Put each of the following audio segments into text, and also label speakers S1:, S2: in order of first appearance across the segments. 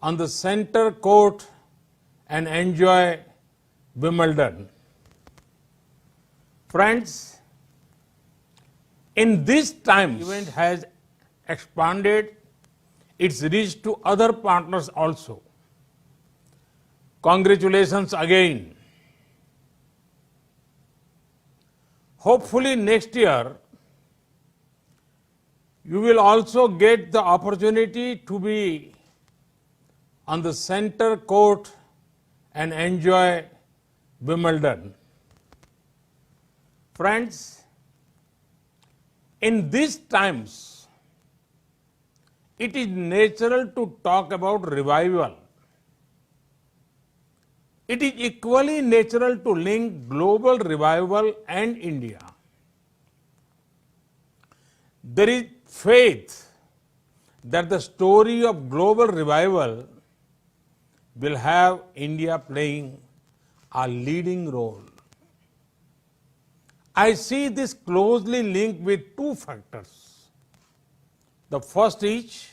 S1: on the center court and enjoy Wimbledon. Friends, in this time, the event has expanded its reach to other partners also. Congratulations again. Hopefully next year, you will also get the opportunity to be on the center court and enjoy Wimbledon. Friends, in these times, it is natural to talk about revival. It is equally natural to link global revival and India. There is faith that the story of global revival will have India playing a leading role. I see this closely linked with two factors. The first is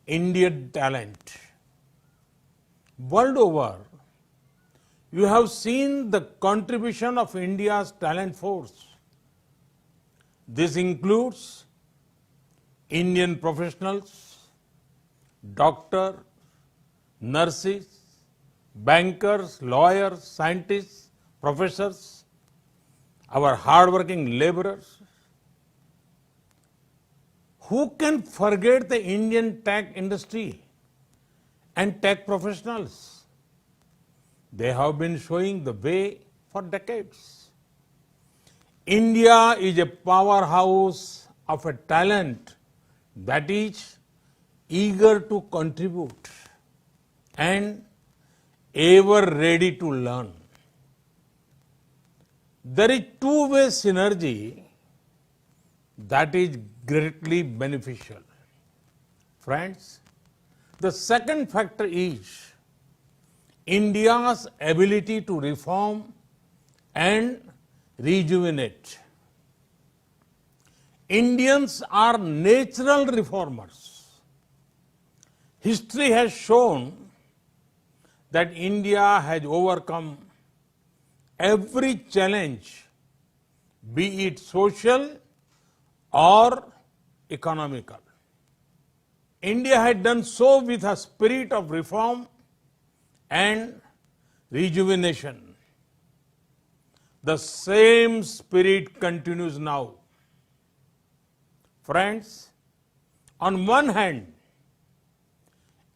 S1: Indian talent. World over, you have seen the contribution of India's talent force. This includes Indian professionals, doctors, nurses, bankers, lawyers, scientists, professors, our hardworking laborers. Who can forget the Indian tech industry and tech professionals? They have been showing the way for decades. India is a powerhouse of a talent that is eager to contribute and ever ready to learn. There is two-way synergy that is greatly beneficial. Friends, the second factor is India's ability to reform and rejuvenate. Indians are natural reformers. History has shown that India has overcome every challenge, be it social or economical. India had done so with a spirit of reform and rejuvenation. The same spirit continues now. Friends, on one hand,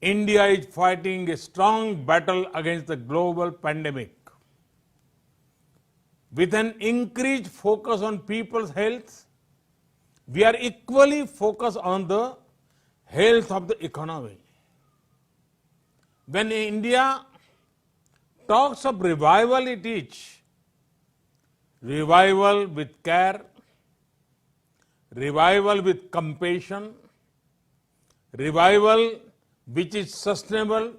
S1: India is fighting a strong battle against the global pandemic. With an increased focus on people's health, we are equally focused on the health of the economy. When India talks of revival, it is revival with care, revival with compassion, revival which is sustainable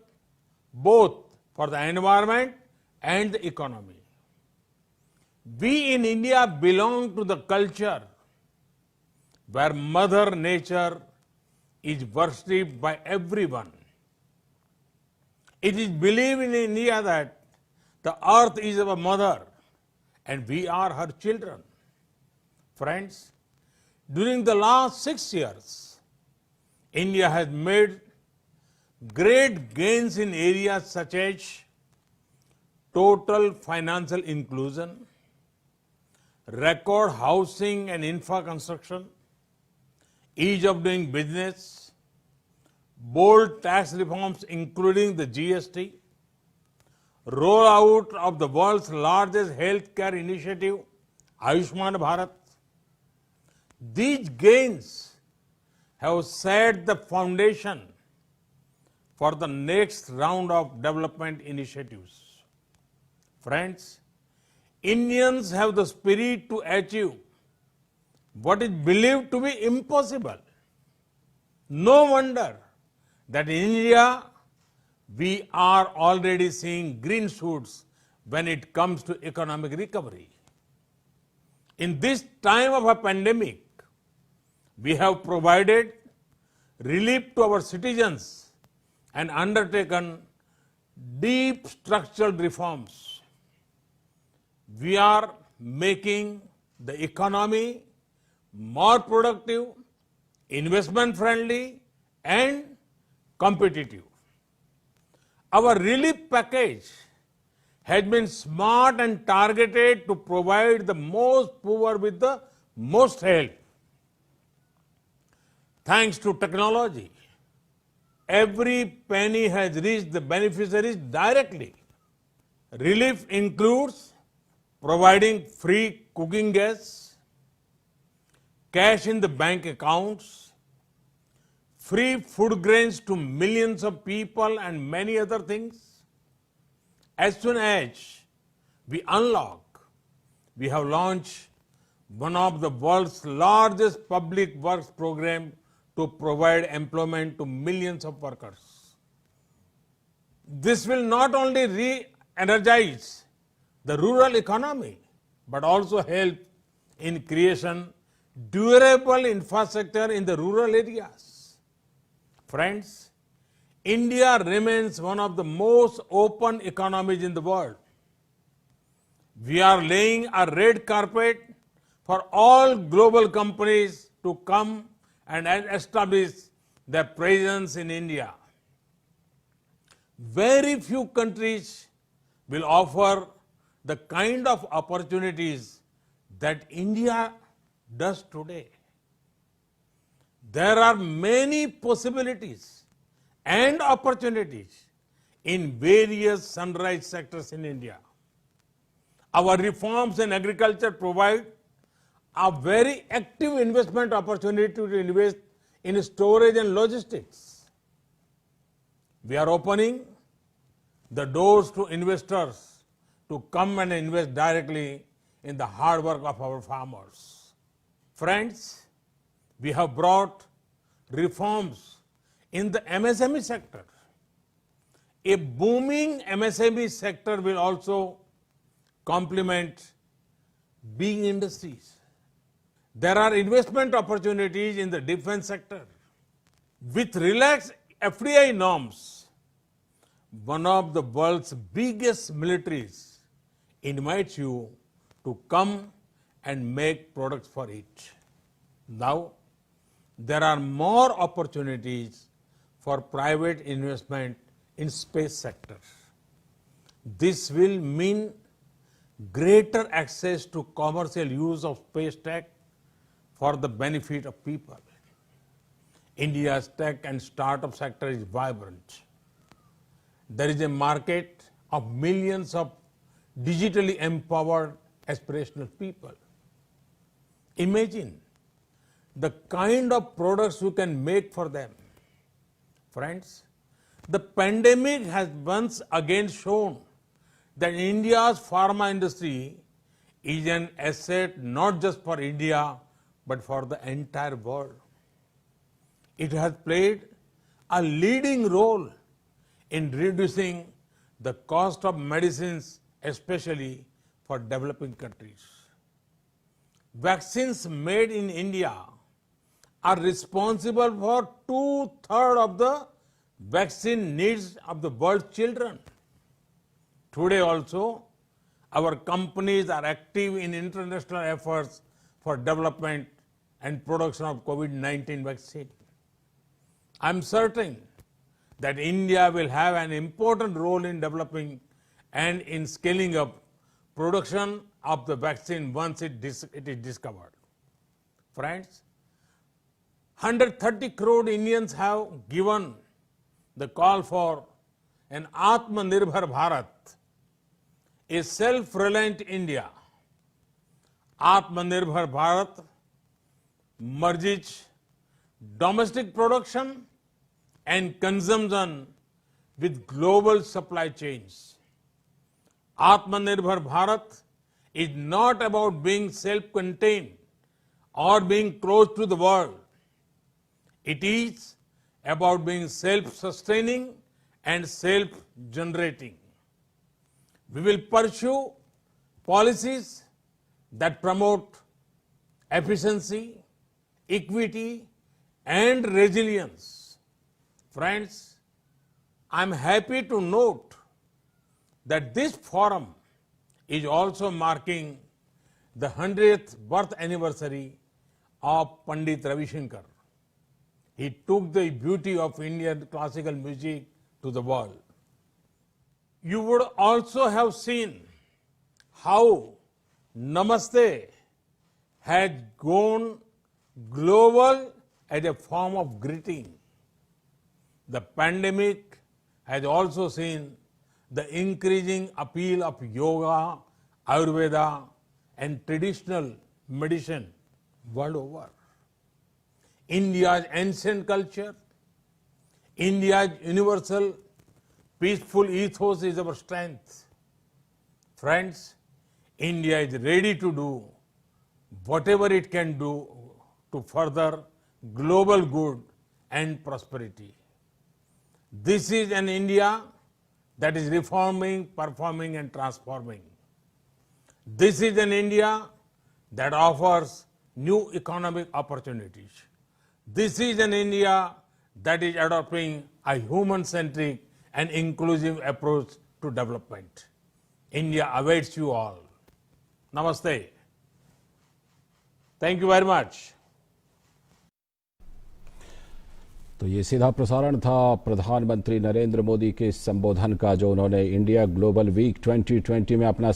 S1: both for the environment and the economy. We in India belong to the culture where Mother Nature is worshipped by everyone. It is believed in India that the earth is our mother and we are her children. Friends, during the last 6 years, India has made great gains in areas such as total financial inclusion, record housing and infra construction, ease of doing business, bold tax reforms including the GST, rollout of the world's largest healthcare initiative, Ayushman Bharat. These gains have set the foundation for the next round of development initiatives. Friends, Indians have the spirit to achieve what is believed to be impossible. No wonder that in India, we are already seeing green shoots when it comes to economic recovery. In this time of a pandemic, we have provided relief to our citizens and undertaken deep structural reforms. We are making the economy more productive, investment friendly, and competitive. Our relief package has been smart and targeted to provide the most poor with the most help. Thanks to technology, every penny has reached the beneficiaries directly. Relief includes providing free cooking gas, cash in the bank accounts, free food grains to millions of people, and many other things. As soon as we unlock, we have launched one of the world's largest public works program to provide employment to millions of workers. This will not only re-energize the rural economy, but also help in creation durable infrastructure in the rural areas. Friends, India remains one of the most open economies in the world. We are laying a red carpet for all global companies to come and establish their presence in India. Very few countries will offer the kind of opportunities that India does today. There are many possibilities and opportunities in various sunrise sectors in India. Our reforms in agriculture provide a very active investment opportunity to invest in storage and logistics. We are opening the doors to investors to come and invest directly in the hard work of our farmers. Friends, we have brought reforms in the MSME sector. A booming MSME sector will also complement big industries. There are investment opportunities in the defense sector. With relaxed FDI norms, one of the world's biggest militaries invites you to come and make products for it. Now, there are more opportunities for private investment in space sector. This will mean greater access to commercial use of space tech for the benefit of people. India's tech and startup sector is vibrant. There is a market of millions of digitally empowered aspirational people. Imagine the kind of products you can make for them. Friends, the pandemic has once again shown that India's pharma industry is an asset not just for India, but for the entire world. It has played a leading role in reducing the cost of medicines, especially for developing countries. Vaccines made in India are responsible for 2/3 of the vaccine needs of the world's children. Today also, our companies are active in international efforts for development and production of COVID-19 vaccine. I'm certain that India will have an important role in developing and in scaling up production of the vaccine once it is discovered. Friends, 130 crore Indians have given the call for an Atmanirbhar Bharat, a self-reliant India. Atmanirbhar Bharat merges domestic production and consumption with global supply chains. Atmanirbhar Bharat is not about being self-contained or being close to the world. It is about being self-sustaining and self-generating. We will pursue policies that promote efficiency, equity, and resilience. Friends, I'm happy to note that this forum is also marking the 100th birth anniversary of Pandit Ravi Shankar. He took the beauty of Indian classical music to the world. You would also have seen how Namaste has gone global as a form of greeting. The pandemic has also seen the increasing appeal of yoga, Ayurveda, and traditional medicine world over. India's ancient culture, India's universal peaceful ethos is our strength. Friends, India is ready to do whatever it can do to further global good and prosperity. This is an India that is reforming, performing, and transforming. This is an India that offers new economic opportunities. This is an India that is adopting a human-centric and inclusive approach to development. India awaits you all. Namaste. Thank you very much.
S2: तो ये सीधा प्रसारण था प्रधानमंत्री नरेंद्र मोदी के संबोधन का, जो उन्होंने इंडिया ग्लोबल वीक 2020 में अपना